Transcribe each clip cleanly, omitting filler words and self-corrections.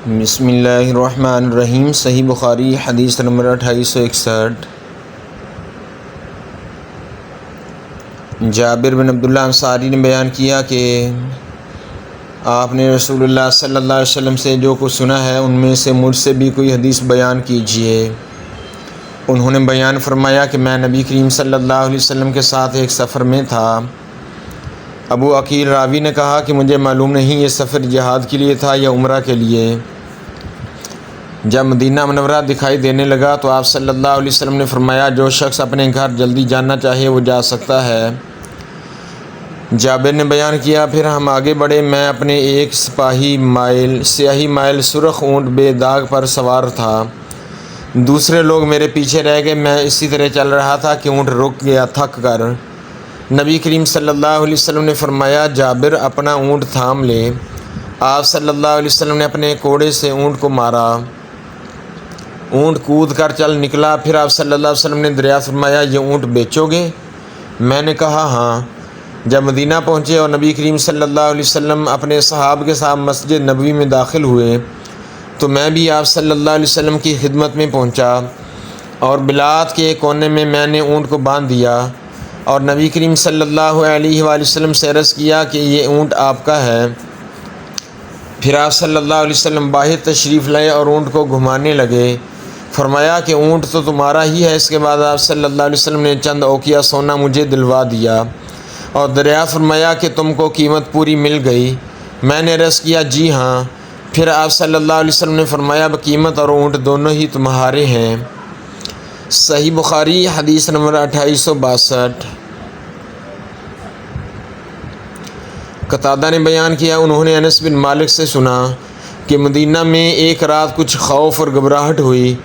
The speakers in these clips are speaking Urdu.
بسم اللہ الرحمن الرحیم۔ صحیح بخاری حدیث نمبر 2861۔ جابر بن عبداللہ انصاری نے بیان کیا کہ آپ نے رسول اللہ صلی اللہ علیہ وسلم سے جو کچھ سنا ہے ان میں سے مجھ سے بھی کوئی حدیث بیان کیجیے۔ انہوں نے بیان فرمایا کہ میں نبی کریم صلی اللہ علیہ وسلم کے ساتھ ایک سفر میں تھا۔ ابو عقیل راوی نے کہا کہ مجھے معلوم نہیں یہ سفر جہاد کے لیے تھا یا عمرہ کے لیے۔ جب مدینہ منورہ دکھائی دینے لگا تو آپ صلی اللہ علیہ وسلم نے فرمایا جو شخص اپنے گھر جلدی جانا چاہے وہ جا سکتا ہے۔ جابر نے بیان کیا پھر ہم آگے بڑھے، میں اپنے ایک سیاہی مائل سرخ اونٹ بے داغ پر سوار تھا، دوسرے لوگ میرے پیچھے رہ گئے، میں اسی طرح چل رہا تھا کہ اونٹ رک گیا تھک کر۔ نبی کریم صلی اللہ علیہ وسلم نے فرمایا جابر اپنا اونٹ تھام لے۔ آپ صلی اللہ علیہ وسلم نے اپنے کوڑے سے اونٹ کو مارا، اونٹ کود کر چل نکلا۔ پھر آپ صلی اللہ علیہ وسلم نے دریافت فرمایا یہ اونٹ بیچو گے؟ میں نے کہا ہاں۔ جب مدینہ پہنچے اور نبی کریم صلی اللہ علیہ وسلم اپنے صحابہ کے ساتھ مسجد نبوی میں داخل ہوئے تو میں بھی آپ صلی اللہ علیہ وسلم کی خدمت میں پہنچا اور بلاد کے کونے میں نے اونٹ کو باندھ دیا اور نبی کریم صلی اللہ علیہ وآلہ وسلم سے عرض کیا کہ یہ اونٹ آپ کا ہے۔ پھر آپ صلی اللہ علیہ وسلم باہر تشریف لائے اور اونٹ کو گھمانے لگے، فرمایا کہ اونٹ تو تمہارا ہی ہے۔ اس کے بعد آپ صلی اللہ علیہ وسلم نے چند اوقیہ سونا مجھے دلوا دیا اور دریافت فرمایا کہ تم کو قیمت پوری مل گئی؟ میں نے عرض کیا جی ہاں۔ پھر آپ صلی اللہ علیہ وسلم نے فرمایا قیمت اور اونٹ دونوں ہی تمہارے ہیں۔ صحیح بخاری حدیث نمبر 2862۔ قتادہ نے بیان کیا انہوں نے انس بن مالک سے سنا کہ مدینہ میں ایک رات کچھ خوف اور گھبراہٹ ہوئی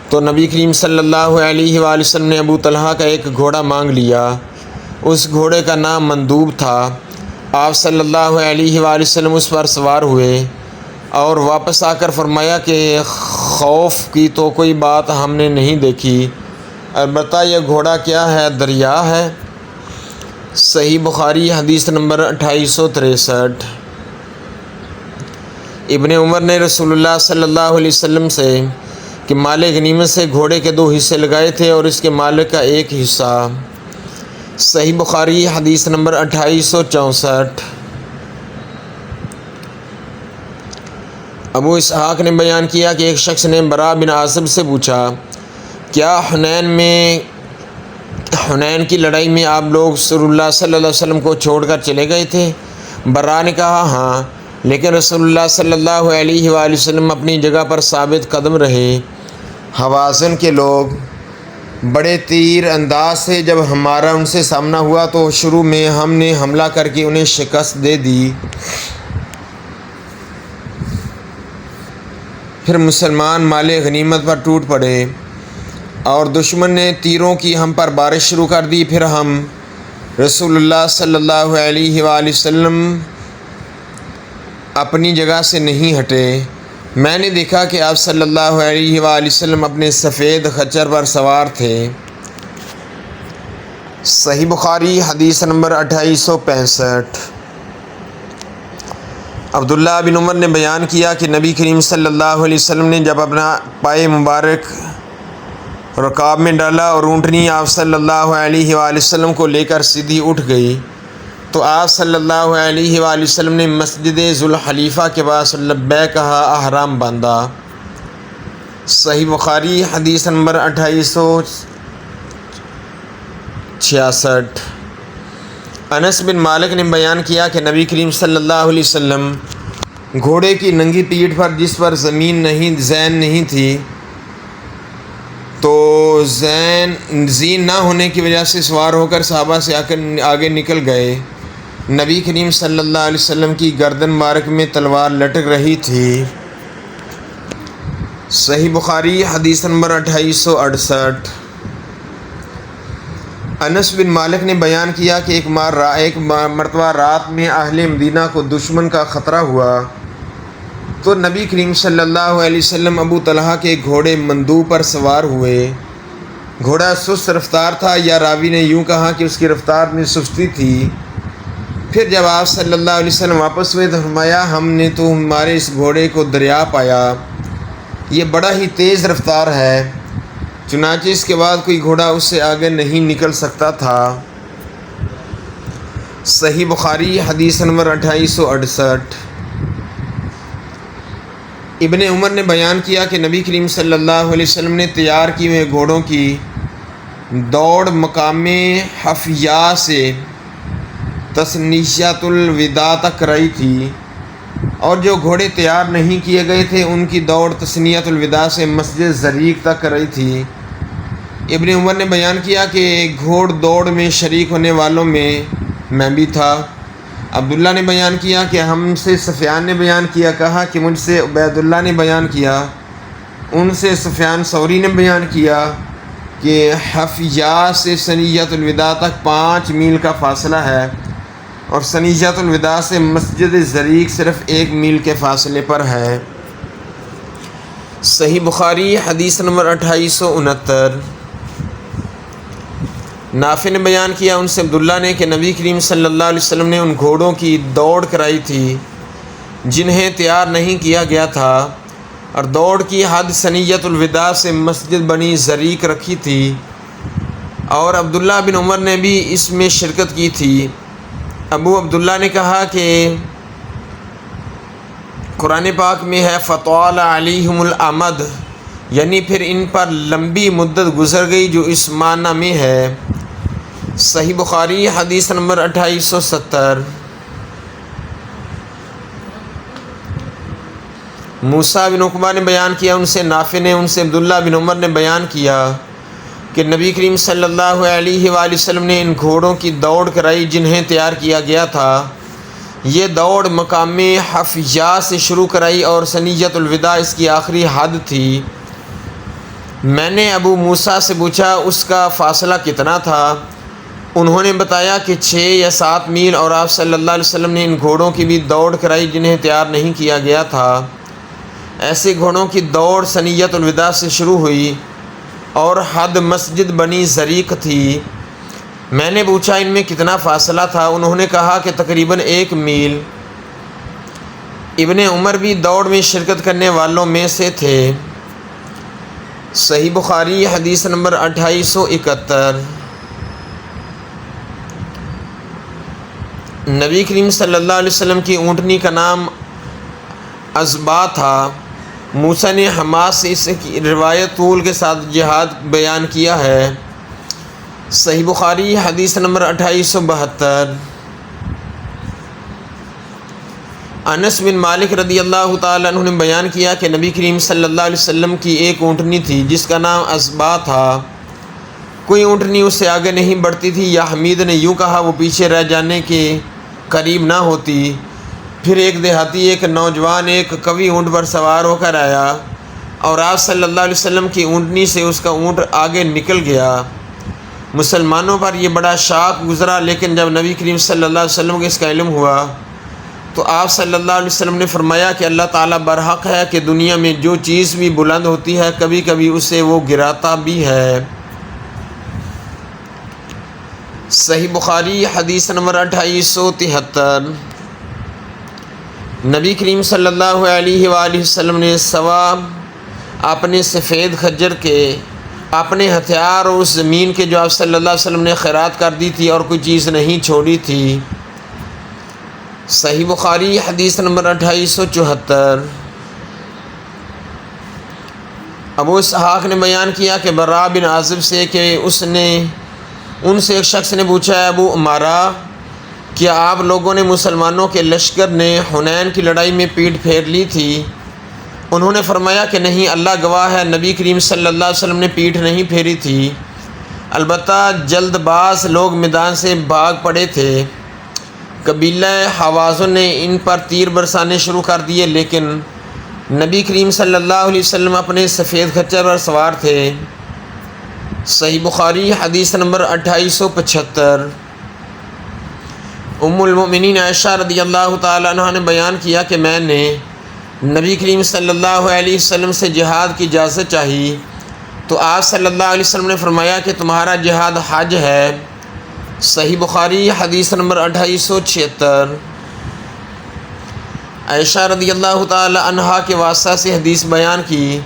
تو نبی کریم صلی اللہ علیہ وآلہ وسلم نے ابو طلحہ کا ایک گھوڑا مانگ لیا۔ اس گھوڑے کا نام مندوب تھا۔ آپ صلی اللہ علیہ وآلہ وسلم اس پر سوار ہوئے اور واپس آ کر فرمایا کہ خوف کی تو کوئی بات ہم نے نہیں دیکھی، البتہ یہ گھوڑا کیا ہے؟ دریا ہے۔ صحیح بخاری حدیث نمبر 2863۔ ابن عمر نے رسول اللہ صلی اللہ علیہ وسلم سے کہ مال غنیمت سے گھوڑے کے 2 حصے لگائے تھے اور اس کے مالک کا 1 حصہ۔ صحیح بخاری حدیث نمبر 2864۔ ابو اسحاق نے بیان کیا کہ ایک شخص نے برا بن عازب سے پوچھا کیا حنین کی لڑائی میں آپ لوگ رسول اللہ صلی اللہ علیہ وسلم کو چھوڑ کر چلے گئے تھے؟ برا نے کہا ہاں، لیکن رسول اللہ صلی اللہ علیہ وآلہ وسلم اپنی جگہ پر ثابت قدم رہے۔ حوازن کے لوگ بڑے تیر انداز سے جب ہمارا ان سے سامنا ہوا تو شروع میں ہم نے حملہ کر کے انہیں شکست دے دی، پھر مسلمان مال غنیمت پر ٹوٹ پڑے اور دشمن نے تیروں کی ہم پر بارش شروع کر دی۔ پھر ہم رسول اللہ صلی اللہ علیہ وآلہ وسلم اپنی جگہ سے نہیں ہٹے۔ میں نے دیکھا کہ آپ صلی اللہ علیہ وآلہ وسلم اپنے سفید خچر پر سوار تھے۔ صحیح بخاری حدیث نمبر 2865۔ عبداللہ بن عمر نے بیان کیا کہ نبی کریم صلی اللہ علیہ وسلم نے جب اپنا پائے مبارک رکاب میں ڈالا اور اونٹنی آپ صلی اللہ علیہ وآلہ وسلم کو لے کر سیدھی اٹھ گئی تو آپ صلی اللہ علیہ وآلہ وسلم نے مسجد ذوالحلیفہ کے پاس لبیک کہا، احرام باندھا۔ صحیح بخاری حدیث نمبر 2866۔ انس بن مالک نے بیان کیا کہ نبی کریم صلی اللہ علیہ وسلم گھوڑے کی ننگی پیٹھ پر جس پر زین نہیں تھی تو زین نہ ہونے کی وجہ سے سوار ہو کر صحابہ سے آگے نکل گئے۔ نبی کریم صلی اللہ علیہ وسلم کی گردن مبارک میں تلوار لٹک رہی تھی۔ صحیح بخاری حدیث نمبر 2868۔ انس بن مالک نے بیان کیا کہ ایک مرتبہ رات میں اہل مدینہ کو دشمن کا خطرہ ہوا تو نبی کریم صلی اللہ علیہ وسلم ابو طلحہ کے گھوڑے مندوب پر سوار ہوئے۔ گھوڑا سست رفتار تھا، یا راوی نے یوں کہا کہ اس کی رفتار میں سستی تھی۔ پھر جب آپ صلی اللہ علیہ وسلم واپس ہوئے تو فرمایا ہم نے تو ہمارے اس گھوڑے کو دریا پایا، یہ بڑا ہی تیز رفتار ہے، چنانچہ اس کے بعد کوئی گھوڑا اس سے آگے نہیں نکل سکتا تھا۔ صحیح بخاری حدیث نمبر 2868۔ ابن عمر نے بیان کیا کہ نبی کریم صلی اللہ علیہ وسلم نے تیار کیے ہوئے گھوڑوں کی دوڑ مقام حفیہ سے تثنیۃ الوداع تک کرائی تھی، اور جو گھوڑے تیار نہیں کیے گئے تھے ان کی دوڑ تثنیۃ الوداع سے مسجد زریق تک کرائی تھی۔ ابن عمر نے بیان کیا کہ گھوڑ دوڑ میں شریک ہونے والوں میں بھی تھا۔ عبداللہ نے بیان کیا کہ ہم سے سفیان نے بیان کیا، کہا کہ مجھ سے عبید اللہ نے بیان کیا، ان سے سفیان ثوری نے بیان کیا کہ حفیہ سے ثنیۃ الوداع تک 5 میل کا فاصلہ ہے، اور ثنیۃ الوداع سے مسجد زریق صرف 1 میل کے فاصلے پر ہے۔ صحیح بخاری حدیث نمبر 2869۔ نافع نے بیان کیا ان سے عبداللہ نے کہ نبی کریم صلی اللہ علیہ وسلم نے ان گھوڑوں کی دوڑ کرائی تھی جنہیں تیار نہیں کیا گیا تھا، اور دوڑ کی حد ثنیۃ الوداع سے مسجد بنی زریق رکھی تھی، اور عبداللہ بن عمر نے بھی اس میں شرکت کی تھی۔ ابو عبداللہ نے کہا کہ قرآن پاک میں ہے فطال علیہم الامد، یعنی پھر ان پر لمبی مدت گزر گئی، جو اس معنی میں ہے۔ صحیح بخاری حدیث نمبر 2870۔ موسیٰ بن عقبہ نے بیان کیا ان سے نافع نے ان سے عبداللہ بن عمر نے بیان کیا کہ نبی کریم صلی اللہ علیہ وآلہ وسلم نے ان گھوڑوں کی دوڑ کرائی جنہیں تیار کیا گیا تھا۔ یہ دوڑ مقام حفیہ سے شروع کرائی اور ثنیۃ الوداع اس کی آخری حد تھی۔ میں نے ابو موسیٰ سے پوچھا اس کا فاصلہ کتنا تھا؟ انہوں نے بتایا کہ 6 یا 7 میل، اور آپ صلی اللہ علیہ وسلم نے ان گھوڑوں کی بھی دوڑ کرائی جنہیں تیار نہیں کیا گیا تھا۔ ایسے گھوڑوں کی دوڑ ثنیۃ الوداع سے شروع ہوئی اور حد مسجد بنی زریق تھی۔ میں نے پوچھا ان میں کتنا فاصلہ تھا؟ انہوں نے کہا کہ تقریباً 1 میل۔ ابن عمر بھی دوڑ میں شرکت کرنے والوں میں سے تھے۔ صحیح بخاری حدیث نمبر 2871۔ نبی کریم صلی اللہ علیہ وسلم کی اونٹنی کا نام ازبا تھا۔ موسیٰ نے حماس سے اس کی روایت طول کے ساتھ جہاد بیان کیا ہے۔ صحیح بخاری حدیث نمبر 2872۔ انس بن مالک رضی اللہ تعالیٰ عنہ نے بیان کیا کہ نبی کریم صلی اللہ علیہ وسلم کی ایک اونٹنی تھی جس کا نام ازبا تھا، کوئی اونٹنی اس سے آگے نہیں بڑھتی تھی، یا حمید نے یوں کہا وہ پیچھے رہ جانے کے قریب نہ ہوتی۔ پھر ایک دیہاتی ایک نوجوان ایک قوی اونٹ پر سوار ہو کر آیا، اور آپ صلی اللہ علیہ وسلم کی اونٹنی سے اس کا اونٹ آگے نکل گیا۔ مسلمانوں پر یہ بڑا شاق گزرا، لیکن جب نبی کریم صلی اللہ علیہ وسلم کو اس کا علم ہوا تو آپ صلی اللہ علیہ وسلم نے فرمایا کہ اللہ تعالیٰ برحق ہے کہ دنیا میں جو چیز بھی بلند ہوتی ہے کبھی کبھی اسے وہ گراتا بھی ہے۔ صحیح بخاری حدیث نمبر 2873۔ نبی کریم صلی اللہ علیہ وآلہ وسلم نے سوا اپنے سفید خنجر کے اپنے ہتھیار اور اس زمین کے جو آپ صلی اللہ علیہ وسلم نے خیرات کر دی تھی اور کوئی چیز نہیں چھوڑی تھی۔ صحیح بخاری حدیث نمبر 2874۔ ابو اسحاق نے بیان کیا کہ براء بن عازب سے کہ ان سے ایک شخص نے پوچھا ہے ابو عمارہ، کیا آپ لوگوں نے مسلمانوں کے لشکر نے حنین کی لڑائی میں پیٹھ پھیر لی تھی؟ انہوں نے فرمایا کہ نہیں، اللہ گواہ ہے نبی کریم صلی اللہ علیہ وسلم نے پیٹھ نہیں پھیری تھی، البتہ جلد باز لوگ میدان سے بھاگ پڑے تھے۔ قبیلہ حوازن نے ان پر تیر برسانے شروع کر دیے، لیکن نبی کریم صلی اللہ علیہ وسلم اپنے سفید خچر پر سوار تھے۔ صحیح بخاری حدیث نمبر 2875۔ ام المؤمنین عائشہ رضی اللہ تعالیٰ عنہ نے بیان کیا کہ میں نے نبی کریم صلی اللہ علیہ وسلم سے جہاد کی اجازت چاہی تو آپ صلی اللہ علیہ وسلم نے فرمایا کہ تمہارا جہاد حج ہے، صحیح بخاری حدیث نمبر 2876۔ عائشہ رضی اللہ تعالی عنہا کے واسطہ سے حدیث بیان کی،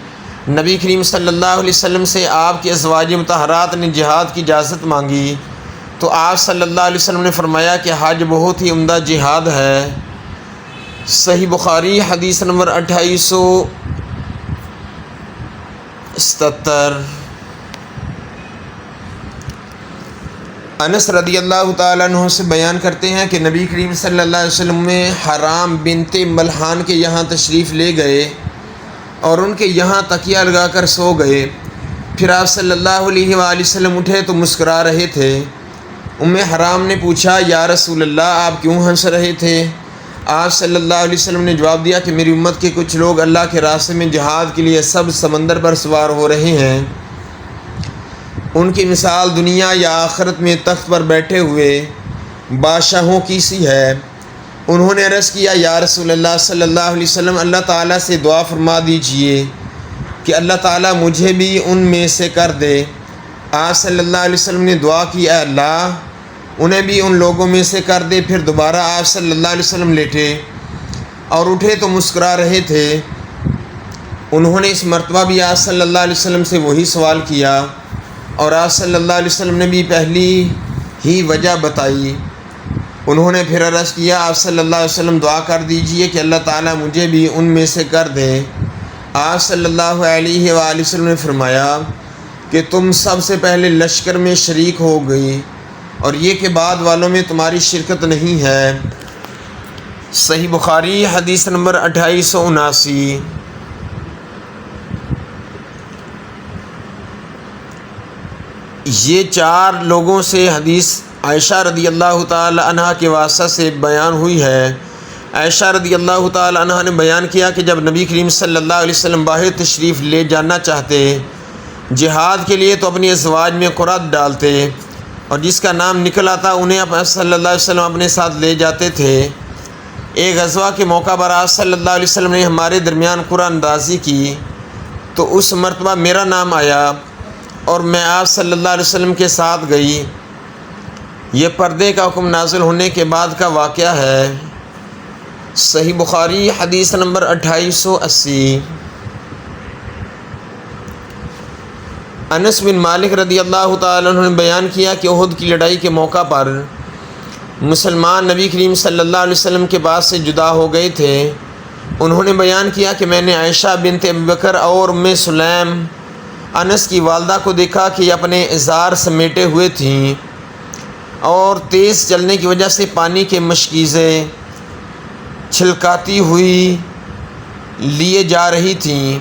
نبی کریم صلی اللہ علیہ وسلم سے آپ کے ازواج مطہرات نے جہاد کی اجازت مانگی تو آپ صلی اللہ علیہ وسلم نے فرمایا کہ حج بہت ہی عمدہ جہاد ہے۔ صحیح بخاری حدیث نمبر 2877۔ انس رضی اللہ تعالیٰ عنہ سے بیان کرتے ہیں کہ نبی کریم صلی اللہ علیہ وسلم میں حرام بنت ملحان کے یہاں تشریف لے گئے اور ان کے یہاں تکیہ لگا کر سو گئے۔ پھر آپ صلی اللہ علیہ وآلہ وسلم اٹھے تو مسکرا رہے تھے۔ حرام نے پوچھا، یا رسول اللہ آپ کیوں ہنس رہے تھے؟ آپ صلی اللہ علیہ وسلم نے جواب دیا کہ میری امت کے کچھ لوگ اللہ کے راستے میں جہاد کے لیے سب سمندر پر سوار ہو رہے ہیں، ان کی مثال دنیا یا آخرت میں تخت پر بیٹھے ہوئے بادشاہوں کی سی ہے۔ انہوں نے عرض کیا، یا رسول اللہ صلی اللہ علیہ وسلم اللہ تعالیٰ سے دعا فرما دیجئے کہ اللہ تعالیٰ مجھے بھی ان میں سے کر دے۔ آپ صلی اللہ علیہ وسلم نے دعا کی، اے اللہ انہیں بھی ان لوگوں میں سے کر دے۔ پھر دوبارہ آپ صلی اللہ علیہ وسلم لیٹے اور اٹھے تو مسکرا رہے تھے۔ انہوں نے اس مرتبہ بھی آپ صلی اللہ علیہ وسلم سے وہی سوال کیا اور آپ صلی اللہ علیہ وسلم نے بھی پہلی ہی وجہ بتائی۔ انہوں نے پھر عرض کیا، آپ صلی اللہ علیہ وسلم دعا کر دیجئے کہ اللہ تعالیٰ مجھے بھی ان میں سے کر دے۔ آپ صلی اللہ علیہ وآلہ وسلم نے فرمایا کہ تم سب سے پہلے لشکر میں شریک ہو گئی اور یہ کہ بعد والوں میں تمہاری شرکت نہیں ہے۔ صحیح بخاری حدیث نمبر 2879۔ یہ چار لوگوں سے حدیث عائشہ رضی اللہ تعالی عنہ کے واسطہ سے بیان ہوئی ہے۔ عائشہ رضی اللہ تعالی عنہ نے بیان کیا کہ جب نبی کریم صلی اللہ علیہ وسلم باہر تشریف لے جانا چاہتے جہاد کے لیے تو اپنی ازواج میں قرعت ڈالتے اور جس کا نام نکل آتا انہیں صلی اللہ علیہ وسلم اپنے ساتھ لے جاتے تھے۔ ایک غزوہ کے موقع پر آپ صلی اللہ علیہ وسلم نے ہمارے درمیان قرعہ اندازی کی تو اس مرتبہ میرا نام آیا اور میں آپ صلی اللہ علیہ وسلم کے ساتھ گئی۔ یہ پردے کا حکم نازل ہونے کے بعد کا واقعہ ہے۔ صحیح بخاری حدیث نمبر 2880۔ انس بن مالک رضی اللہ تعالیٰ عنہ نے بیان کیا کہ احد کی لڑائی کے موقع پر مسلمان نبی کریم صلی اللہ علیہ وسلم کے پاس سے جدا ہو گئے تھے۔ انہوں نے بیان کیا کہ میں نے عائشہ بنت ابی بکر اور ام سلیم انس کی والدہ کو دیکھا کہ یہ اپنے ازار سمیٹے ہوئے تھیں اور تیز چلنے کی وجہ سے پانی کے مشکیزیں چھلکاتی ہوئی لیے جا رہی تھیں۔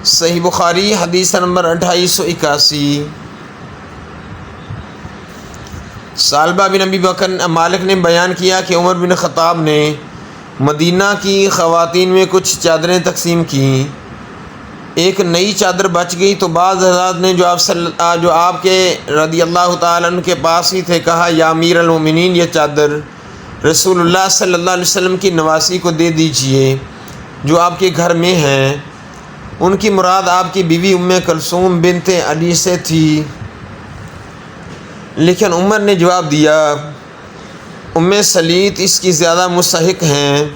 صحیح بخاری حدیث نمبر 2881۔ ثعلبہ بن ابی بکر مالک نے بیان کیا کہ عمر بن خطاب نے مدینہ کی خواتین میں کچھ چادریں تقسیم کیں۔ ایک نئی چادر بچ گئی تو بعض حضرات نے جو آپ کے رضی اللہ تعالیٰ عنہ کے پاس ہی تھے کہا، یا امیر المومنین یہ چادر رسول اللہ صلی اللہ علیہ وسلم کی نواسی کو دے دیجئے جو آپ کے گھر میں ہیں۔ ان کی مراد آپ کی بیوی ام کلثوم بنت علی سے تھی، لیکن عمر نے جواب دیا ام سلیت اس کی زیادہ مستحق ہیں۔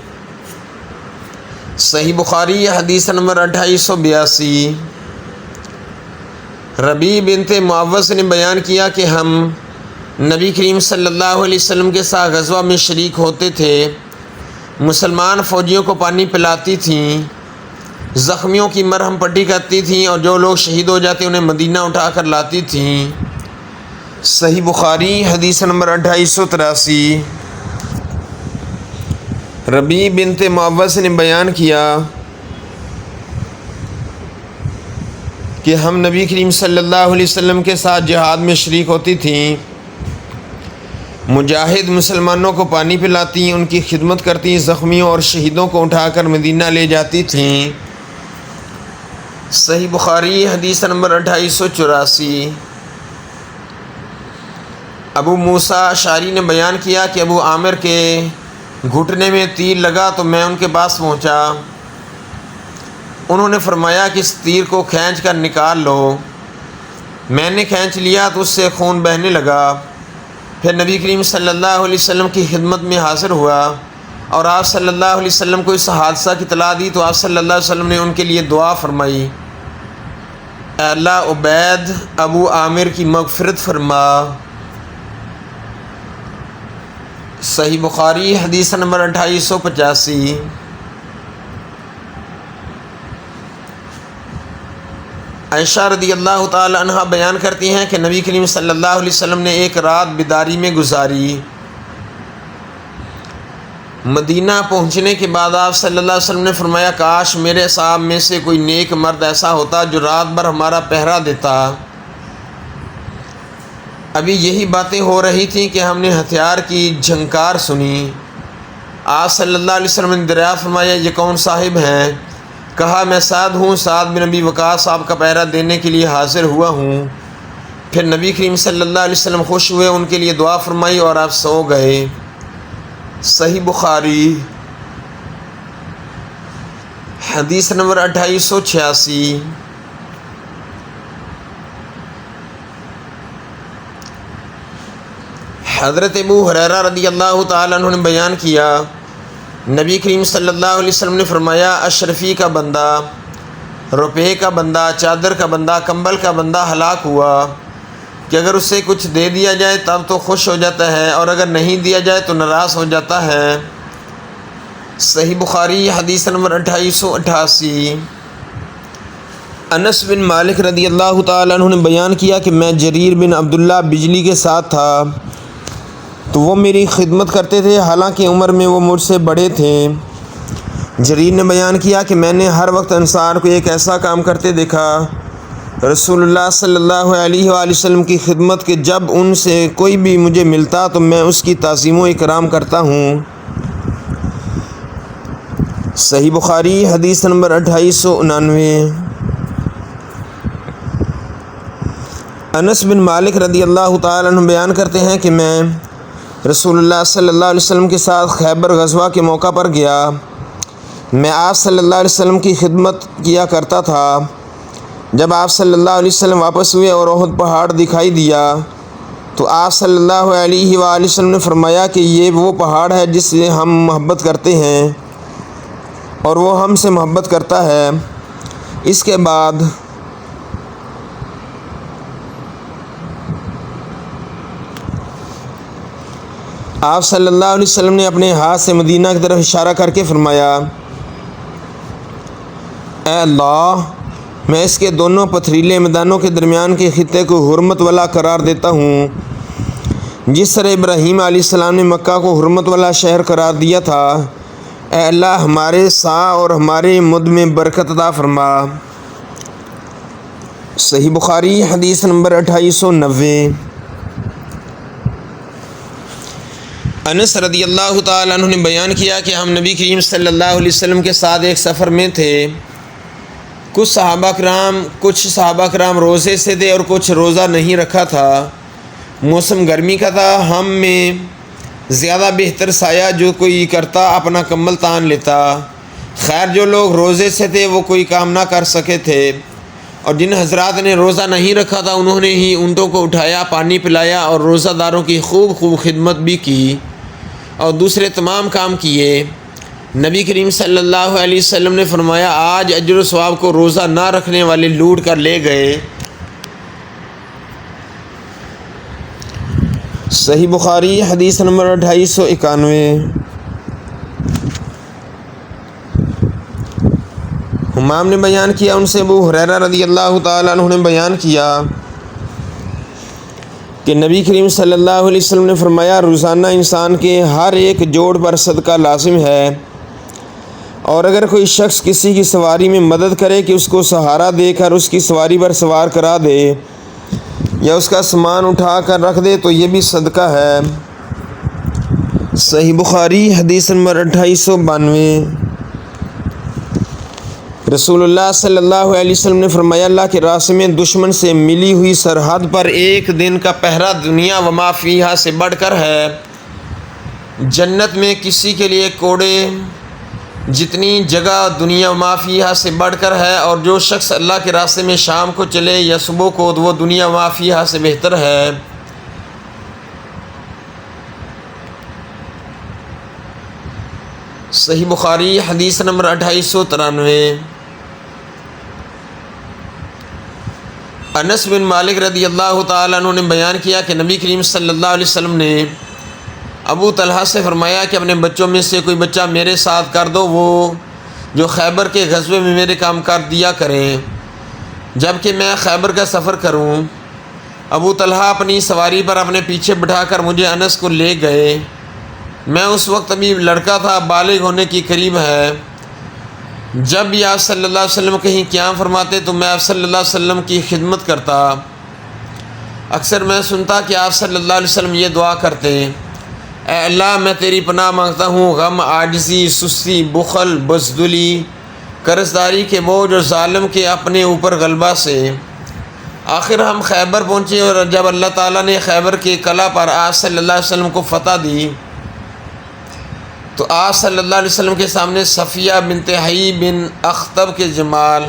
صحیح بخاری حدیث نمبر 2882۔ ربیع بنت معوذ نے بیان کیا کہ ہم نبی کریم صلی اللہ علیہ وسلم کے ساتھ غزوہ میں شریک ہوتے تھے۔ مسلمان فوجیوں کو پانی پلاتی تھیں، زخمیوں کی مرہم پٹی کرتی تھیں اور جو لوگ شہید ہو جاتے انہیں مدینہ اٹھا کر لاتی تھیں۔ صحیح بخاری حدیث نمبر 2883۔ ربیع بنت معوذ نے بیان کیا کہ ہم نبی کریم صلی اللہ علیہ وسلم کے ساتھ جہاد میں شریک ہوتی تھیں۔ مجاہد مسلمانوں کو پانی پلاتی، ان کی خدمت کرتی، زخمیوں اور شہیدوں کو اٹھا کر مدینہ لے جاتی تھیں۔ صحیح بخاری حدیث نمبر 2884۔ ابو موسیٰ اشعری نے بیان کیا کہ ابو عامر کے گھٹنے میں تیر لگا تو میں ان کے پاس پہنچا۔ انہوں نے فرمایا کہ اس تیر کو کھینچ کر نکال لو۔ میں نے کھینچ لیا تو اس سے خون بہنے لگا۔ پھر نبی کریم صلی اللہ علیہ وسلم کی خدمت میں حاضر ہوا اور آپ صلی اللہ علیہ وسلم کو اس حادثہ کی اطلاع دی تو آپ صلی اللہ علیہ وسلم نے ان کے لیے دعا فرمائی، اے اللہ عبید ابو عامر کی مغفرت فرما۔ صحیح بخاری حدیث نمبر 2885۔ عائشہ رضی اللہ تعالی عنہ بیان کرتی ہیں کہ نبی کریم صلی اللہ علیہ وسلم نے ایک رات بیداری میں گزاری۔ مدینہ پہنچنے کے بعد آپ صلی اللہ علیہ وسلم نے فرمایا، کاش میرے اصحاب میں سے کوئی نیک مرد ایسا ہوتا جو رات بھر ہمارا پہرا دیتا۔ ابھی یہی باتیں ہو رہی تھیں کہ ہم نے ہتھیار کی جھنکار سنی۔ آپ صلی اللہ علیہ وسلم نے دریافت فرمایا، یہ کون صاحب ہیں؟ کہا، میں سعد ہوں، سعد بن ابی وقاص، آپ کا پہرا دینے کے لیے حاضر ہوا ہوں۔ پھر نبی کریم صلی اللہ علیہ وسلم خوش ہوئے، ان کے لیے دعا فرمائی اور آپ سو گئے۔ صحیح بخاری حدیث نمبر 2886۔ حضرت ابو ہریرہ رضی اللہ تعالیٰ عنہ نے بیان کیا، نبی کریم صلی اللہ علیہ وسلم نے فرمایا، اشرفی کا بندہ، روپے کا بندہ، چادر کا بندہ، کمبل کا بندہ ہلاک ہوا کہ اگر اسے کچھ دے دیا جائے تب تو خوش ہو جاتا ہے اور اگر نہیں دیا جائے تو ناراض ہو جاتا ہے۔ صحیح بخاری حدیث نمبر 2888۔ انس بن مالک رضی اللہ تعالیٰ عنہ نے بیان کیا کہ میں جریر بن عبداللہ بجلی کے ساتھ تھا تو وہ میری خدمت کرتے تھے، حالانکہ عمر میں وہ مجھ سے بڑے تھے۔ جریر نے بیان کیا کہ میں نے ہر وقت انصار کو ایک ایسا کام کرتے دیکھا، رسول اللہ صلی اللہ علیہ وآلہ وسلم کی خدمت کے جب ان سے کوئی بھی مجھے ملتا تو میں اس کی تعظیم و اکرام کرتا ہوں۔ صحیح بخاری حدیث نمبر 2899۔ انس بن مالک رضی اللہ تعالیٰ عنہ بیان کرتے ہیں کہ میں رسول اللہ صلی اللہ علیہ وسلم کے ساتھ خیبر غزوہ کے موقع پر گیا۔ میں آپ صلی اللہ علیہ وسلم کی خدمت کیا کرتا تھا۔ جب آپ صلی اللہ علیہ وسلم واپس ہوئے اور احد پہاڑ دکھائی دیا تو آپ صلی اللہ علیہ وآلہ وسلم نے فرمایا کہ یہ وہ پہاڑ ہے جس سے ہم محبت کرتے ہیں اور وہ ہم سے محبت کرتا ہے۔ اس کے بعد آپ صلی اللہ علیہ وسلم نے اپنے ہاتھ سے مدینہ کی طرف اشارہ کر کے فرمایا، اے اللہ، میں اس کے دونوں پتھریلے میدانوں کے درمیان کے خطے کو حرمت والا قرار دیتا ہوں، جس طرح ابراہیم علیہ السلام نے مکہ کو حرمت والا شہر قرار دیا تھا۔ اے اللہ، ہمارے سا اور ہمارے مد میں برکت عطا فرما۔ صحیح بخاری حدیث نمبر 2890۔ انس رضی اللہ تعالیٰ عنہ نے بیان کیا کہ ہم نبی کریم صلی اللہ علیہ وسلم کے ساتھ ایک سفر میں تھے۔ کچھ صحابہ کرام روزے سے تھے اور کچھ روزہ نہیں رکھا تھا۔ موسم گرمی کا تھا۔ ہم میں زیادہ بہتر سایہ جو کوئی کرتا اپنا کمبل تان لیتا۔ خیر جو لوگ روزے سے تھے وہ کوئی کام نہ کر سکے تھے، اور جن حضرات نے روزہ نہیں رکھا تھا انہوں نے ہی اونٹوں کو اٹھایا، پانی پلایا اور روزہ داروں کی خوب خدمت بھی کی اور دوسرے تمام کام کیے۔ نبی کریم صلی اللہ علیہ وسلم نے فرمایا، آج اجر و ثواب کو روزہ نہ رکھنے والے لوٹ کر لے گئے۔ صحیح بخاری حدیث نمبر 2891۔ حمام نے بیان کیا، ان سے ابو ہریرہ رضی اللہ تعالیٰ عنہ نے بیان کیا کہ نبی کریم صلی اللہ علیہ وسلم نے فرمایا، روزانہ انسان کے ہر ایک جوڑ پر صدقہ لازم ہے، اور اگر کوئی شخص کسی کی سواری میں مدد کرے کہ اس کو سہارا دے کر اس کی سواری پر سوار کرا دے یا اس کا سامان اٹھا کر رکھ دے تو یہ بھی صدقہ ہے۔ صحیح بخاری حدیث نمبر 2892۔ رسول اللہ صلی اللہ علیہ وسلم نے فرمایا، اللہ کے راستے میں دشمن سے ملی ہوئی سرحد پر ایک دن کا پہرا دنیا و ما فیہا سے بڑھ کر ہے۔ جنت میں کسی کے لیے کوڑے جتنی جگہ دنیا و ما فیہا سے بڑھ کر ہے، اور جو شخص اللہ کے راستے میں شام کو چلے یا صبح کو وہ دنیا و ما فیہا سے بہتر ہے۔ صحیح بخاری حدیث نمبر 2893۔ انس بن مالک رضی اللہ تعالیٰ عنہ نے بیان کیا کہ نبی کریم صلی اللہ علیہ وسلم نے ابو طلحہ سے فرمایا کہ اپنے بچوں میں سے کوئی بچہ میرے ساتھ کر دو، وہ جو خیبر کے غزوے میں میرے کام کر دیا کریں جب کہ میں خیبر کا سفر کروں۔ ابو طلحہ اپنی سواری پر اپنے پیچھے بٹھا کر مجھے انس کو لے گئے۔ میں اس وقت ابھی لڑکا تھا، بالغ ہونے کی قریب ہے۔ جب بھی آپ صلی اللہ علیہ وسلم کہیں قیام فرماتے تو میں آپ صلی اللہ علیہ وسلم کی خدمت کرتا۔ اکثر میں سنتا کہ آپ صلی اللہ علیہ وسلم یہ دعا کرتے، اے اللہ میں تیری پناہ مانگتا ہوں غم، عاجزی، سستی، بخل، بزدلی، قرضداری کے بوجھ اور ظالم کے اپنے اوپر غلبہ سے۔ آخر ہم خیبر پہنچے اور جب اللہ تعالیٰ نے خیبر کے قلعہ پر آپ صلی اللہ علیہ وسلم کو فتح دی تو آپ صلی اللہ علیہ وسلم کے سامنے صفیہ بنت حیی بن اخطب کے جمال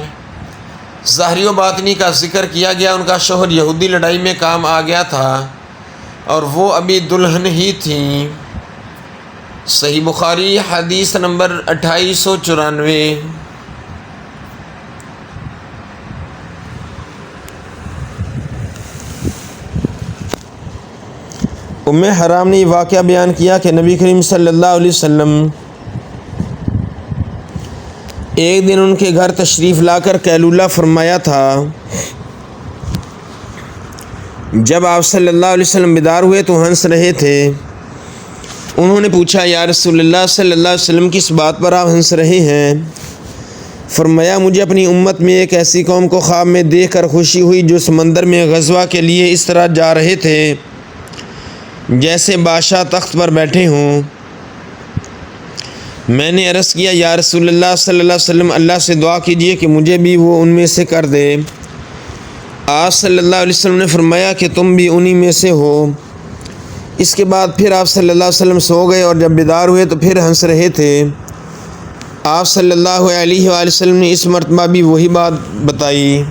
ظاہری و باطنی کا ذکر کیا گیا۔ ان کا شوہر یہودی لڑائی میں کام آ گیا تھا اور وہ ابھی دلہن ہی تھیں۔ صحیح بخاری حدیث نمبر 2894۔ ام حرام نے یہ واقعہ بیان کیا کہ نبی کریم صلی اللہ علیہ وسلم ایک دن ان کے گھر تشریف لا کر قیلولہ فرمایا تھا۔ جب آپ صلی اللہ علیہ وسلم بیدار ہوئے تو ہنس رہے تھے۔ انہوں نے پوچھا، یا رسول اللہ صلی اللہ علیہ وسلم کس بات پر آپ ہنس رہے ہیں؟ فرمایا، مجھے اپنی امت میں ایک ایسی قوم کو خواب میں دیکھ کر خوشی ہوئی جو سمندر میں غزوہ کے لیے اس طرح جا رہے تھے جیسے بادشاہ تخت پر بیٹھے ہوں۔ میں نے عرض کیا، یا رسول اللہ صلی اللہ علیہ وسلم اللہ سے دعا کیجئے کہ مجھے بھی وہ ان میں سے کر دے۔ آپ صلی اللہ علیہ وسلم نے فرمایا کہ تم بھی انہی میں سے ہو۔ اس کے بعد پھر آپ صلی اللہ علیہ وسلم سو گئے اور جب بیدار ہوئے تو پھر ہنس رہے تھے۔ آپ صلی اللہ علیہ وآلہ وسلم نے اس مرتبہ بھی وہی بات بتائی۔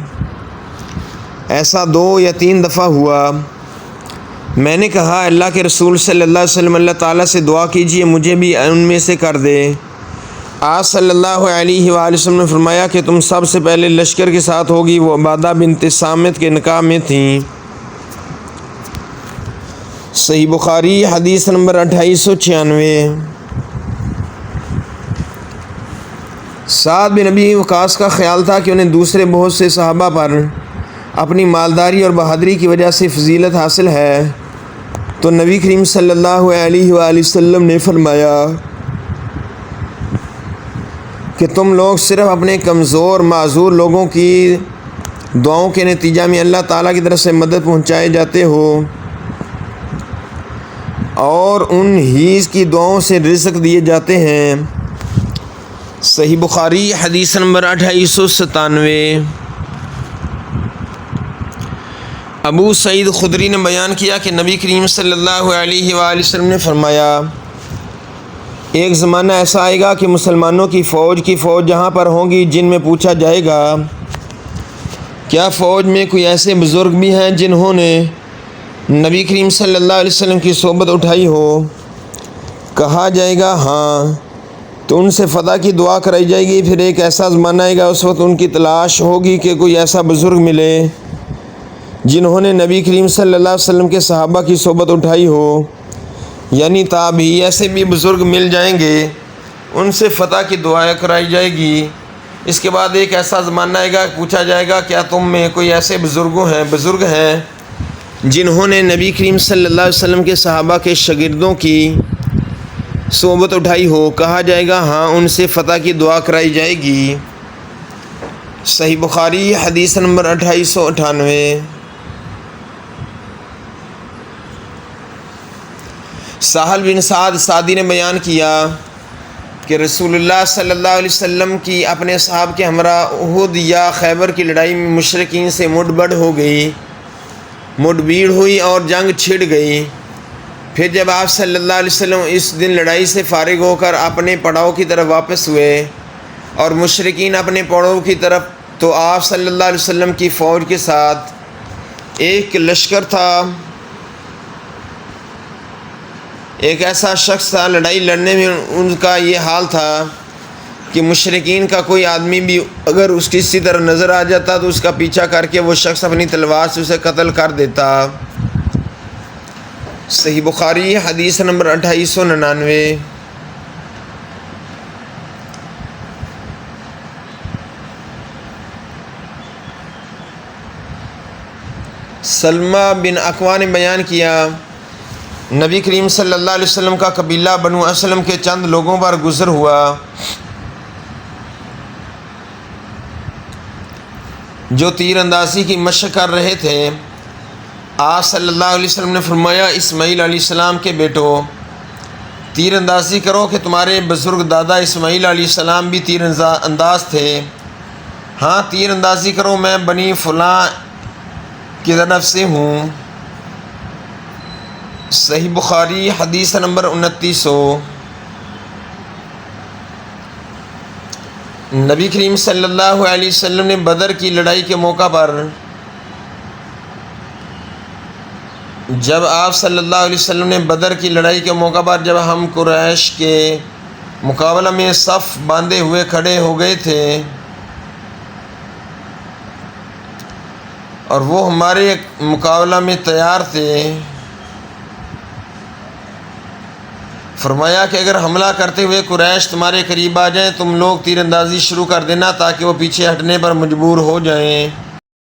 ایسا 2 یا 3 دفعہ ہوا۔ میں نے کہا، اللہ کے رسول صلی اللہ علیہ وسلم اللہ تعالیٰ سے دعا کیجئے مجھے بھی ان میں سے کر دے۔ آپ صلی اللہ علیہ وآلہ وسلم نے فرمایا کہ تم سب سے پہلے لشکر کے ساتھ ہوگی۔ وہ عبادہ بنت صامت کے نکاح میں تھیں۔ صحیح بخاری حدیث نمبر 2896۔ سعد بن ابی وقاص کا خیال تھا کہ انہیں دوسرے بہت سے صحابہ پر اپنی مالداری اور بہادری کی وجہ سے فضیلت حاصل ہے، تو نبی کریم صلی اللہ علیہ وآلہ وسلم نے فرمایا کہ تم لوگ صرف اپنے کمزور معذور لوگوں کی دعاؤں کے نتیجہ میں اللہ تعالیٰ کی طرف سے مدد پہنچائے جاتے ہو اور ان ہی کی دعاؤں سے رزق دیے جاتے ہیں۔ صحیح بخاری حدیث نمبر 2897۔ ابو سعید خدری نے بیان کیا کہ نبی کریم صلی اللہ علیہ وآلہ وسلم نے فرمایا، ایک زمانہ ایسا آئے گا کہ مسلمانوں کی فوج جہاں پر ہوں گی، جن میں پوچھا جائے گا کیا فوج میں کوئی ایسے بزرگ بھی ہیں جنہوں نے نبی کریم صلی اللہ علیہ وسلم کی صحبت اٹھائی ہو؟ کہا جائے گا ہاں، تو ان سے فتح کی دعا کرائی جائے گی۔ پھر ایک ایسا زمانہ آئے گا، اس وقت ان کی تلاش ہوگی کہ کوئی ایسا بزرگ ملے جنہوں نے نبی کریم صلی اللہ علیہ وسلم کے صحابہ کی صحبت اٹھائی ہو، یعنی تابعی ایسے بھی بزرگ مل جائیں گے، ان سے فتح کی دعائیں کرائی جائے گی۔ اس کے بعد ایک ایسا زمانہ آئے گا، پوچھا جائے گا کیا تم میں کوئی ایسے بزرگ ہیں جنہوں نے نبی کریم صلی اللہ علیہ وسلم کے صحابہ کے شاگردوں کی صحبت اٹھائی ہو؟ کہا جائے گا ہاں، ان سے فتح کی دعا کرائی جائے گی۔ صحیح بخاری حدیث نمبر 2898۔ سہل بن سعد سعدی نے بیان کیا کہ رسول اللہ صلی اللہ علیہ وسلم کی اپنے اصحاب کے ہمراہ احد یا خیبر کی لڑائی میں مشرکین سے مڈ بھیڑ ہوئی اور جنگ چھڑ گئی۔ پھر جب آپ صلی اللہ علیہ وسلم اس دن لڑائی سے فارغ ہو کر اپنے پڑاؤ کی طرف واپس ہوئے اور مشرکین اپنے پڑاؤ کی طرف، تو آپ صلی اللہ علیہ وسلم کی فوج کے ساتھ ایک لشکر تھا ایک ایسا شخص تھا، لڑائی لڑنے میں ان کا یہ حال تھا کہ مشرکین کا کوئی آدمی بھی اگر اس کی اسی طرح نظر آ جاتا تو اس کا پیچھا کر کے وہ شخص اپنی تلوار سے اسے قتل کر دیتا۔ صحیح بخاری حدیث نمبر 2899۔ سلمہ بن اکوع نے بیان کیا، نبی کریم صلی اللہ علیہ وسلم کا قبیلہ بنو اسلم کے چند لوگوں پر گزر ہوا جو تیر اندازی کی مشق کر رہے تھے۔ آپ صلی اللہ علیہ وسلم نے فرمایا، اسماعیل علیہ السلام کے بیٹو، تیر اندازی کرو کہ تمہارے بزرگ دادا اسماعیل علیہ السلام بھی تیر انداز تھے۔ ہاں تیر اندازی کرو، میں بنی فلاں کی طرف سے ہوں۔ صحیح بخاری حدیث نمبر 2900۔ نبی کریم صلی اللہ علیہ وسلم نے بدر کی لڑائی کے موقع پر جب آپ صلی اللہ علیہ وسلم نے بدر کی لڑائی کے موقع پر جب ہم قریش کے مقابلہ میں صف باندھے ہوئے کھڑے ہو گئے تھے اور وہ ہمارے مقابلہ میں تیار تھے، فرمایا کہ اگر حملہ کرتے ہوئے قریش تمہارے قریب آ جائیں تم لوگ تیر اندازی شروع کر دینا تاکہ وہ پیچھے ہٹنے پر مجبور ہو جائیں۔